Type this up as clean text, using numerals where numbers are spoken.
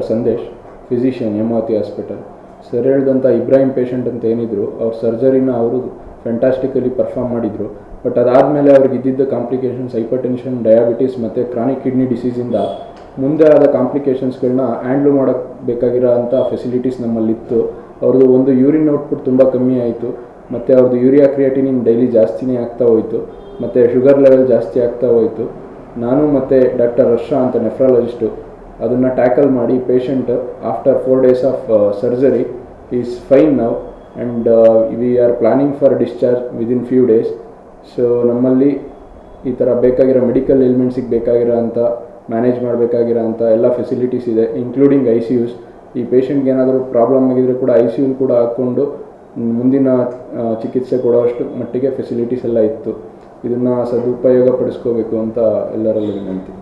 Doctor Sandesh, physician, Hemavathi hospital. Sir ಹೇಳಿದಂಥ Ibrahim patient ಅಂತ ಏನಿದ್ರು ಅವ್ರ ಸರ್ಜರಿನ ಅವರು ಫ್ಯಾಂಟಾಸ್ಟಿಕಲಿ ಪರ್ಫಾರ್ಮ್ ಮಾಡಿದರು. ಬಟ್ ಅದಾದಮೇಲೆ ಅವ್ರಿಗೆ ಇದ್ದಿದ್ದ ಕಾಂಪ್ಲಿಕೇಶನ್ಸ್ ಹೈಪರ್ಟೆನ್ಷನ್, ಡಯಾಬಿಟಿಸ್ ಮತ್ತು ಕ್ರಾನಿಕ್ ಕಿಡ್ನಿ ಡಿಸೀಸಿಂದ ಮುಂದೆ ಆದ ಕಾಂಪ್ಲಿಕೇಶನ್ಸ್ಗಳನ್ನ ಹ್ಯಾಂಡ್ಲ್ ಮಾಡೋಕ್ಕೆ ಬೇಕಾಗಿರೋ ಅಂಥ ಫೆಸಿಲಿಟೀಸ್ ನಮ್ಮಲ್ಲಿತ್ತು. ಅವ್ರದ್ದು ಒಂದು ಯೂರಿನ್ ಔಟ್ಪುಟ್ ತುಂಬ ಕಮ್ಮಿ ಆಯಿತು, ಮತ್ತು ಅವ್ರದ್ದು ಯೂರಿಯಾ ಕ್ರಿಯಾಟಿನಿನ್ ಡೈಲಿ ಜಾಸ್ತಿನೇ ಆಗ್ತಾ ಹೋಯಿತು, ಮತ್ತು ಶುಗರ್ ಲೆವೆಲ್ ಜಾಸ್ತಿ ಆಗ್ತಾ ಹೋಯಿತು. ನಾನು ಮತ್ತು ಡಾಕ್ಟರ್ ಹರ್ಷ ಅಂತ ನೆಫ್ರಾಲಜಿಸ್ಟು ಅದನ್ನು ಟ್ಯಾಕಲ್ ಮಾಡಿ patient after 4 days of surgery is fine now and we are planning for discharge within few days. So ನಮ್ಮಲ್ಲಿ ಈ ಥರ ಬೇಕಾಗಿರೋ ಮೆಡಿಕಲ್ ಎಲಿಮೆಂಟ್ಸಿಗೆ ಬೇಕಾಗಿರೋ ಅಂಥ ಮ್ಯಾನೇಜ್ ಮಾಡಬೇಕಾಗಿರೋ ಅಂಥ ಎಲ್ಲ ಫೆಸಿಲಿಟೀಸ್ ಇದೆ, ಇನ್ಕ್ಲೂಡಿಂಗ್ ICUs. ಈ ಪೇಷಂಟ್ಗೆ ಏನಾದರೂ ಪ್ರಾಬ್ಲಮ್ ಆಗಿದ್ರೆ ಕೂಡ ICU ಕೂಡ ಹಾಕ್ಕೊಂಡು ಮುಂದಿನ ಚಿಕಿತ್ಸೆ ಕೊಡೋಷ್ಟು ಮಟ್ಟಿಗೆ ಫೆಸಿಲಿಟೀಸ್ ಎಲ್ಲ ಇತ್ತು. ಇದನ್ನು ಸದುಪಯೋಗ ಪಡಿಸ್ಕೋಬೇಕು ಅಂತ ಎಲ್ಲರಲ್ಲೂ ವಿನಂತಿ.